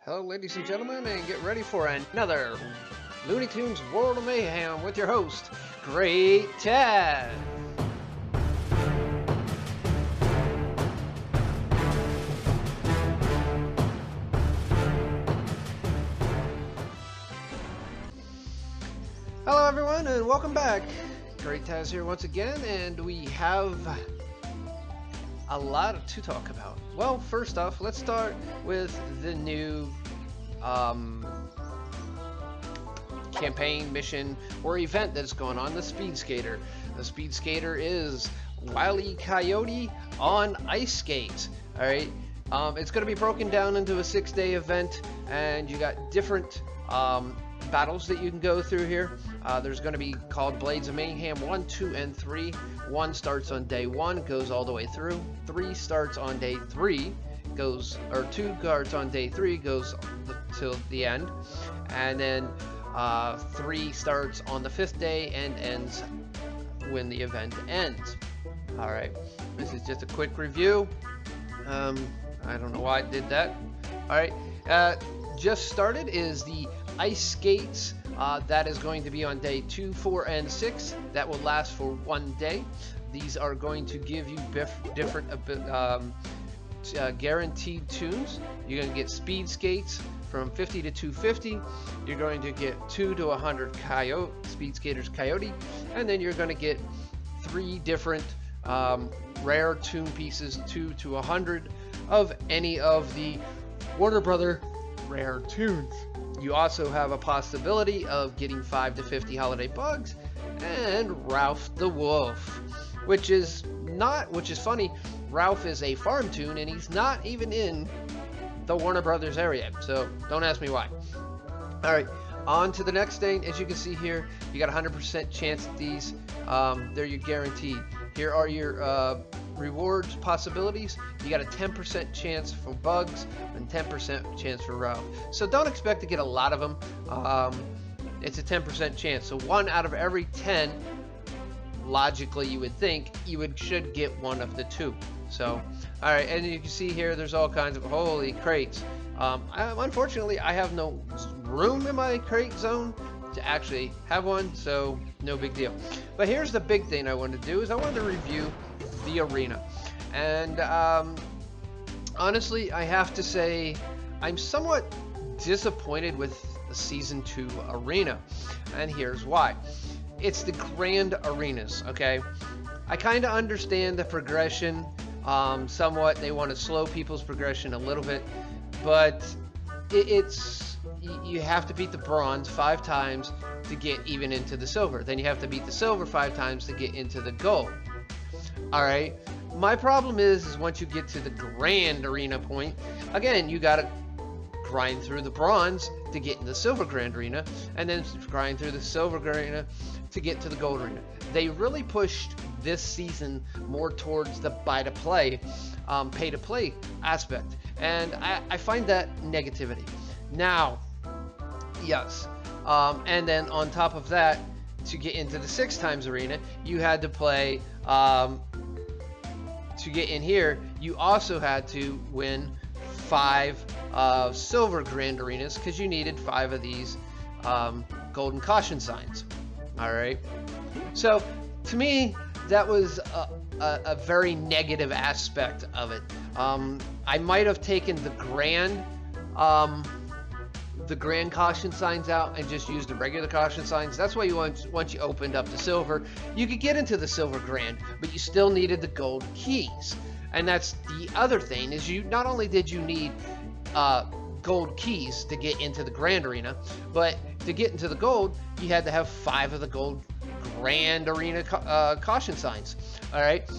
Hello, ladies and gentlemen, and get ready for another Looney Tunes World of Mayhem with your host, Great Taz. Hello, everyone, and welcome back. Great Taz here once again, and we have a lot to talk about. Well, first off, let's start with the new campaign, mission, or event that's going on, the Speed Skater. The Speed Skater is Wile E. Coyote on ice skates. Alright, it's going to be broken down into a 6-day event, and you got different battles that you can go through here. There's going to be called Blades of Mayhem 1, 2, and 3. 1 starts on day 1, goes all the way through. 3 starts on day 3, goes, or 2 starts on day 3, goes till the end. And then 3 starts on the 5th day and ends when the event ends. Alright, this is just a quick review. I don't know why I did that. Alright, just started is the ice skates. That is going to be on day 2, 4, and 6. That will last for 1 day. These are going to give you different guaranteed tunes. You're going to get speed skates from 50 to 250. You're going to get 2 to 100 coyote speed skaters coyote, and then you're going to get 3 different rare tune pieces, 2 to 100 of any of the Warner Brother rare tunes. You also have a possibility of getting 5 to 50 holiday bugs and Ralph the Wolf, which is funny. Ralph is a farm tune and he's not even in the Warner Brothers area, so don't ask me why. Alright, on to the next thing. As you can see here, you got a 100% chance at these. They're your guaranteed. Here are your rewards possibilities. You got a 10% chance for bugs and 10% chance for Ralph. So don't expect to get a lot of them. It's a 10% chance. So 1 out of every 10, logically you would think you should get 1 of the 2. So, all right, and you can see here there's all kinds of holy crates. Unfortunately, I have no room in my crate zone to actually have one, so no big deal. But here's the big thing I wanted to do is I wanted to review the arena. And honestly, I have to say I'm somewhat disappointed with the Season 2 arena, and here's why. It's the grand arenas, okay? I kind of understand the progression somewhat. They want to slow people's progression a little bit, but you have to beat the bronze 5 times to get even into the silver. Then you have to beat the silver 5 times to get into the gold. Alright, my problem is once you get to the grand arena point, again, you gotta grind through the bronze to get in the silver grand arena, and then grind through the silver grand arena to get to the gold arena. They really pushed this season more towards the buy-to-play, pay-to-play aspect, and I find that negativity. Now, yes, and then on top of that, to get into the 6 times arena, you had to play, to get in here, you also had to win 5 silver grand arenas because you needed 5 of these golden caution signs. Alright, so to me, that was a very negative aspect of it. I might have taken the grand caution signs out and just used the regular caution signs. That's why once you opened up the silver, you could get into the silver grand, but you still needed the gold keys. And that's the other thing, is you not only did you need gold keys to get into the grand arena, but to get into the gold, you had to have 5 of the gold grand arena caution signs. All right,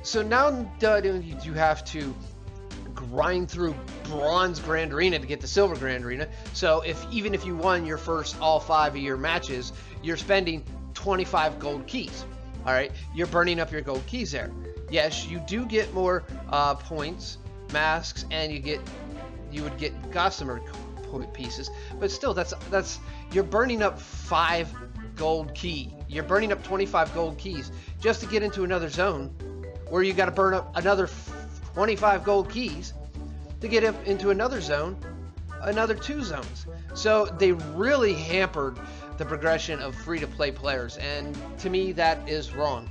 so now you have to grind through bronze grand arena to get the silver grand arena. So even if you won your first all 5 of your matches, you're spending 25 gold keys. All right, you're burning up your gold keys there. Yes, you do get more points, masks, and you would get gossamer pieces, but still, that's you're burning up 5 gold key. You're burning up 25 gold keys just to get into another zone, where you got to burn up another 25 gold keys to get up into another zone another 2 zones. So they really hampered the progression of free-to-play players, and to me that is wrong.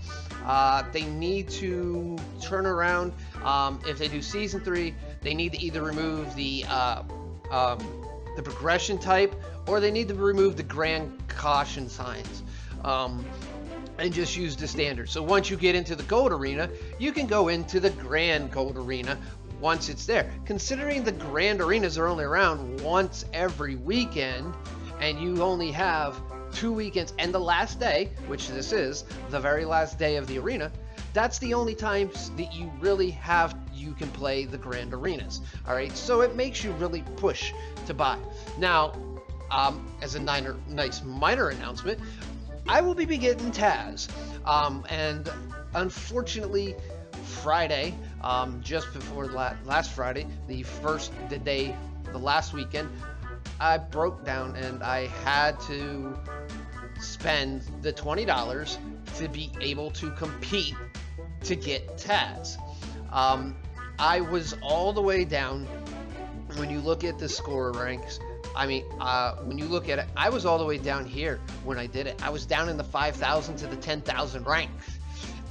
They need to turn around. If they do season 3, they need to either remove the progression type, or they need to remove the grand caution signs. And just use the standard. So once you get into the gold arena, you can go into the grand gold arena once it's there. Considering the grand arenas are only around once every weekend, and you only have 2 weekends and the last day, which this is the very last day of the arena, that's the only times that you really you can play the grand arenas. All right, so it makes you really push to buy. Now, as a nice minor announcement, I will be getting Taz, and unfortunately Friday, just before last Friday, the last weekend, I broke down and I had to spend the $20 to be able to compete to get Taz. I was all the way down. When you look at the score ranks, I mean, when you look at it, I was all the way down here when I did it. I was down in the 5,000 to the 10,000 ranks,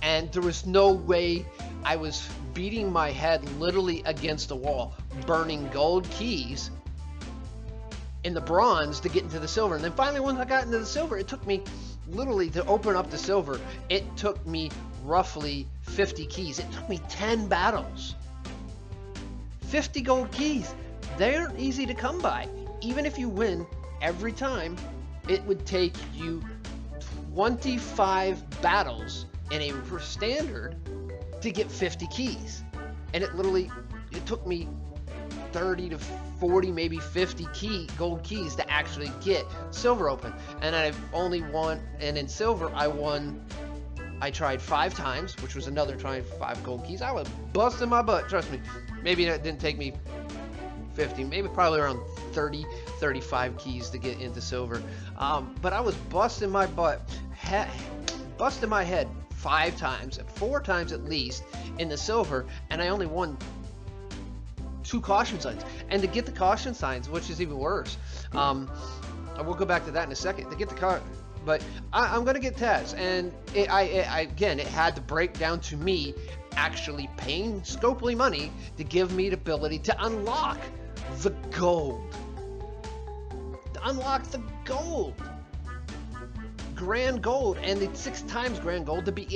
and there was no way. I was beating my head literally against the wall, burning gold keys in the bronze to get into the silver. And then finally, once I got into the silver, it took me literally to open up the silver. It took me roughly 50 keys. It took me 10 battles. 50 gold keys. They aren't easy to come by. Even if you win every time, it would take you 25 battles in a standard to get 50 keys. And it took me 30 to 40, maybe 50 gold keys to actually get silver open. And I've only won, and in silver I tried 5 times, which was another 25 gold keys. I was busting my butt, trust me. Maybe that didn't take me 50, maybe probably around 30, 35 keys to get into silver. But I was busting my butt, busting my head 5 times, 4 times at least in the silver, and I only won 2 caution signs. And to get the caution signs, which is even worse, I will go back to that in a second. To get the but I'm gonna get Taz, and again, it had to break down to me actually paying Scopely money to give me the ability to unlock the gold. Grand gold, and the 6 times grand gold to be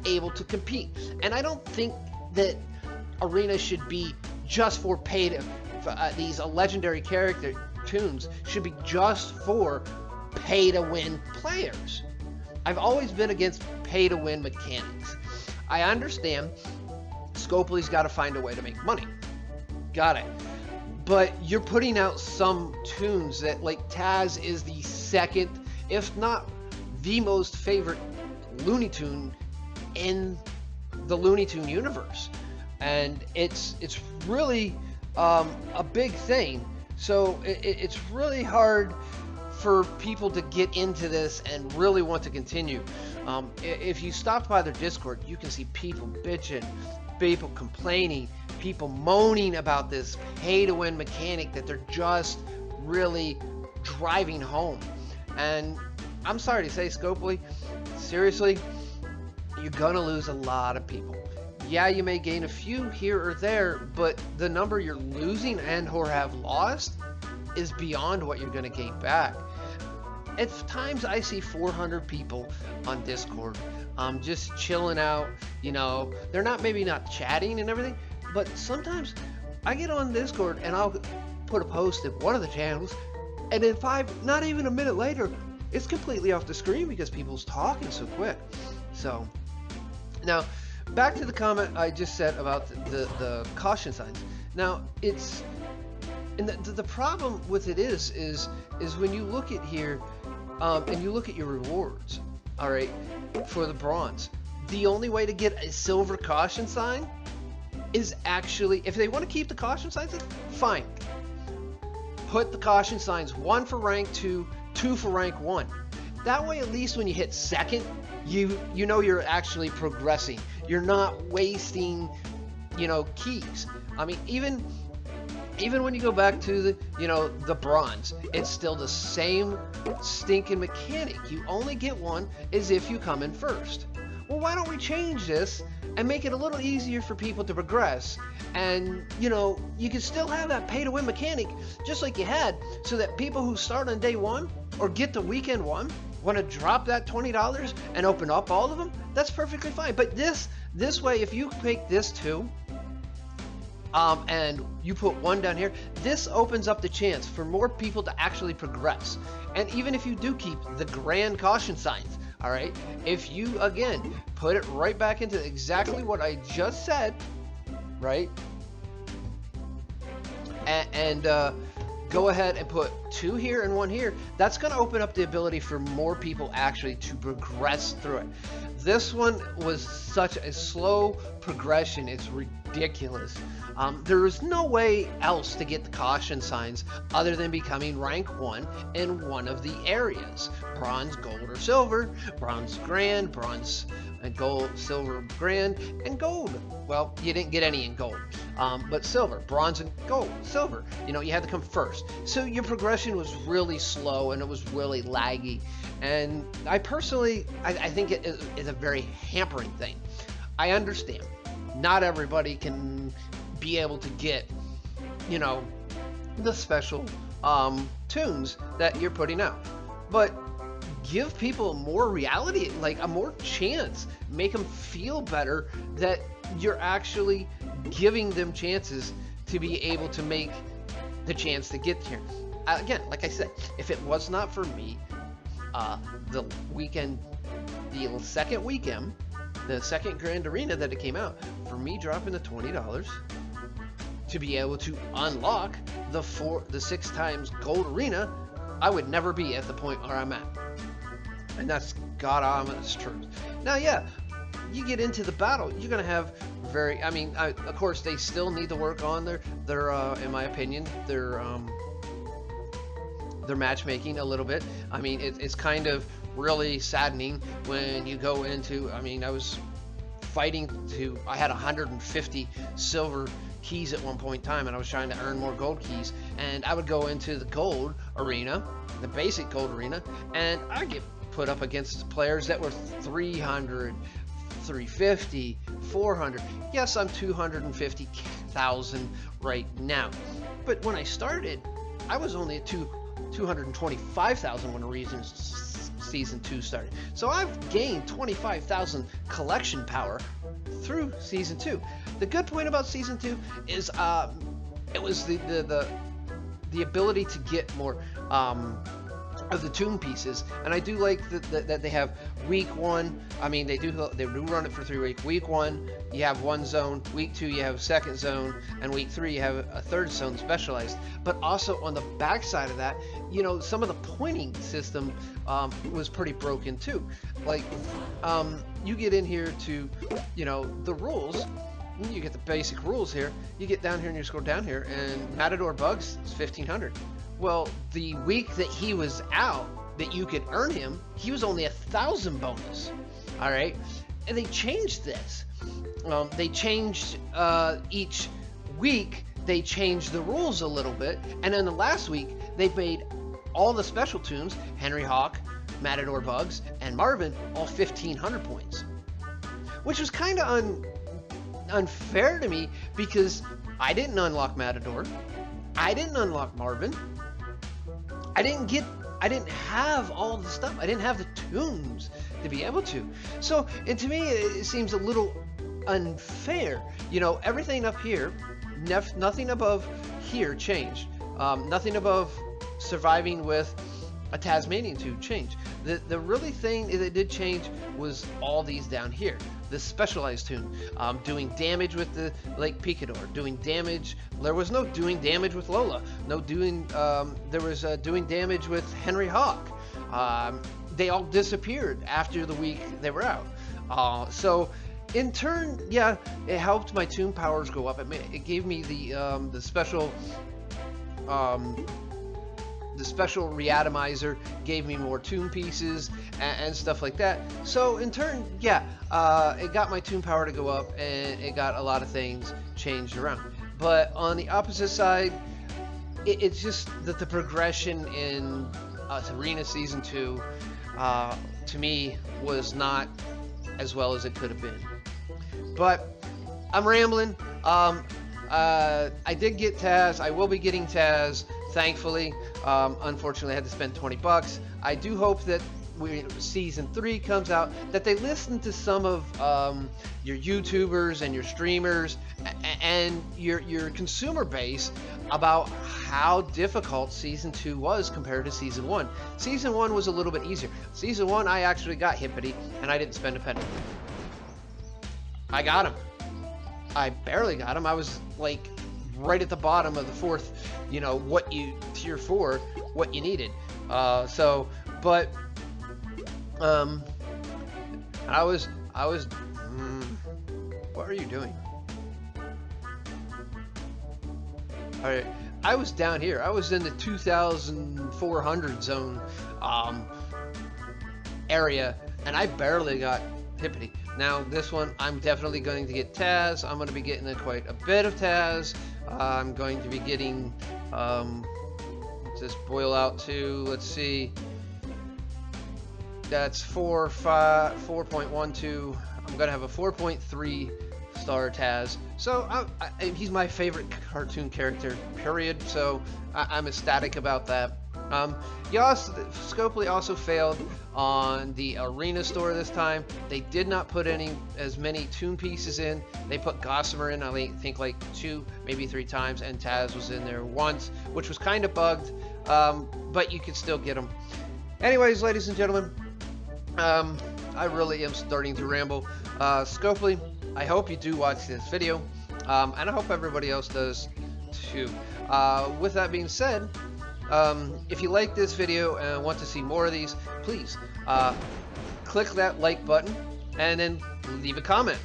able to compete. And I don't think that arena should be just for paid. These legendary character tunes should be just for pay to win players. I've always been against pay to win mechanics. I understand Scopely's got to find a way to make money. Got it. But you're putting out some tunes that, like, Taz is the second, if not the most favorite Looney Tune in the Looney Tune universe. And it's really a big thing. So it's really hard for people to get into this and really want to continue. If you stopped by their Discord, you can see people bitching, people complaining, people moaning about this pay-to-win mechanic that they're just really driving home. And I'm sorry to say, Scopely, seriously, you're gonna lose a lot of people. Yeah, you may gain a few here or there, but the number you're losing and or have lost is beyond what you're gonna gain back. At times I see 400 people on Discord, just chilling out. You know, they're maybe not chatting and everything, but sometimes I get on Discord and I'll put a post in one of the channels, and then not even a minute later, it's completely off the screen because people's talking so quick. So now back to the comment I just said about the caution signs. Now and the problem with it is when you look at here, and you look at your rewards, all right, for the bronze, the only way to get a silver caution sign is actually, if they want to keep the caution signs, fine. Put the caution signs 1 for rank 2, 2 for rank 1. That way, at least when you hit second, you know you're actually progressing. You're not wasting, keys. I mean, even Even when you go back to the, the bronze, it's still the same stinking mechanic. You only get one as if you come in first. Well, why don't we change this and make it a little easier for people to progress? And, you can still have that pay-to-win mechanic just like you had, so that people who start on day one or get to weekend one want to drop that $20 and open up all of them. That's perfectly fine. But this way, if you make this too, and you put one down here, this opens up the chance for more people to actually progress. And even if you do keep the grand caution signs, all right, if you again put it right back into exactly what I just said, right, and go ahead and put 2 here and 1 here, that's going to open up the ability for more people actually to progress through it. This one was such a slow progression, it's ridiculous. There is no way else to get the caution signs other than becoming rank 1 in one of the areas. Bronze, gold, or silver, bronze grand, bronze and gold, silver grand, and gold. Well, you didn't get any in gold, but silver, bronze, and gold, silver. You had to come first. So your progression was really slow and it was really laggy. And I personally, I think it is a very hampering thing. I understand. Not everybody can be able to get, the special tunes that you're putting out. But give people more reality, like a more chance. Make them feel better that you're actually giving them chances to be able to make the chance to get here. Again, like I said, if it was not for me, the second weekend, the second grand arena that it came out, for me dropping the $20 to be able to unlock the 6 times gold arena, I would never be at the point where I'm at. And that's God honest truth. Now, yeah, you get into the battle, you're gonna have of course they still need to work on their in my opinion, their matchmaking a little bit. It's kind of really saddening when you go into, I was fighting I had 150 silver keys at one point in time, and I was trying to earn more gold keys, and I would go into the gold arena, the basic gold arena, and I get put up against players that were 300, 350, 400. Yes, I'm 250,000 right now, but when I started, I was only at 225,000 when Season 2 started. So I've gained 25,000 collection power through Season 2. The good point about Season 2 is it was the ability to get more of the tune pieces, and I do like that they have week 1. They do run it for 3 weeks. Week 1 you have 1 zone, week 2 you have a 2nd zone, and week 3 you have a 3rd zone specialized. But also on the back side of that, some of the pointing system was pretty broken too. Like you get in here to the rules. You get the basic rules here. You get down here and you scroll down here, and Matador Bugs is 1,500. Well, the week that he was out, that you could earn him, he was only 1,000 bonus. All right, and they changed this. They changed each week. They changed the rules a little bit, and then the last week they made all the special tunes, Henry Hawk, Matador Bugs, and Marvin, all 1,500 points, which was kind of unfair to me because I didn't unlock Matador, I didn't unlock Marvin, I didn't have all the stuff, I didn't have the tunes to be able to. So, and to me, it seems a little unfair. Everything up here, nothing above here changed. Nothing above surviving with a Tasmanian tune changed. The really thing that did change was all these down here. The specialized tune, doing damage with the Lake Picador, doing damage. There was no doing damage with Lola. No doing. There was doing damage with Henry Hawk. They all disappeared after the week they were out. So, in turn, yeah, it helped my tune powers go up. It gave me the special. The special reatomizer gave me more tune pieces and stuff like that. So in turn, yeah, it got my tune power to go up, and it got a lot of things changed around. But on the opposite side, it's just that the progression in Arena Season 2 to me was not as well as it could have been. But I'm rambling. I did get Taz. I will be getting Taz, thankfully. Unfortunately, I had to spend 20 bucks. I do hope that Season 3 comes out, that they listen to some of your YouTubers and your streamers and your consumer base about how difficult Season 2 was compared to Season 1. Season 1 was a little bit easier. Season 1, I actually got Hippity, and I didn't spend a penny. I got him. I barely got him. I was like right at the bottom of the fourth, tier 4, what you needed. But I was what are you doing? All right, I was down here. I was in the 2,400 zone area, and I barely got Hippity. Now this one, I'm definitely going to get Taz. I'm going to be getting quite a bit of Taz. I'm going to be getting, let's just boil out to, let's see, that's 4.12. I'm going to have a 4.3 star Taz. So he's my favorite cartoon character, period. So I'm ecstatic about that. Scopely also failed on the arena store this time. They did not put as many Toon pieces in. They put Gossamer in, I think like 2, maybe 3 times, and Taz was in there once, which was kind of bugged, but you could still get them. Anyways, ladies and gentlemen, I really am starting to ramble. Scopely, I hope you do watch this video, and I hope everybody else does too. With that being said, if you like this video and want to see more of these, please click that like button and then leave a comment.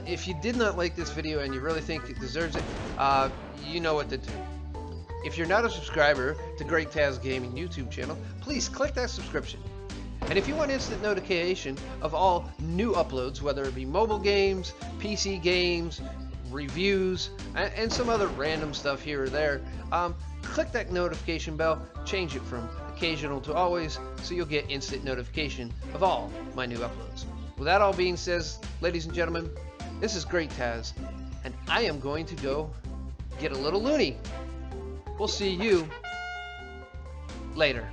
If you did not like this video and you really think it deserves it, you know what to do. If you're not a subscriber to Great Taz Gaming YouTube channel, please click that subscription. And if you want instant notification of all new uploads, whether it be mobile games, PC games, reviews, and some other random stuff here or there, click that notification bell, change it from occasional to always, so you'll get instant notification of all my new uploads. With that all being said, ladies and gentlemen, this is Great Taz, and I am going to go get a little loony. We'll see you later.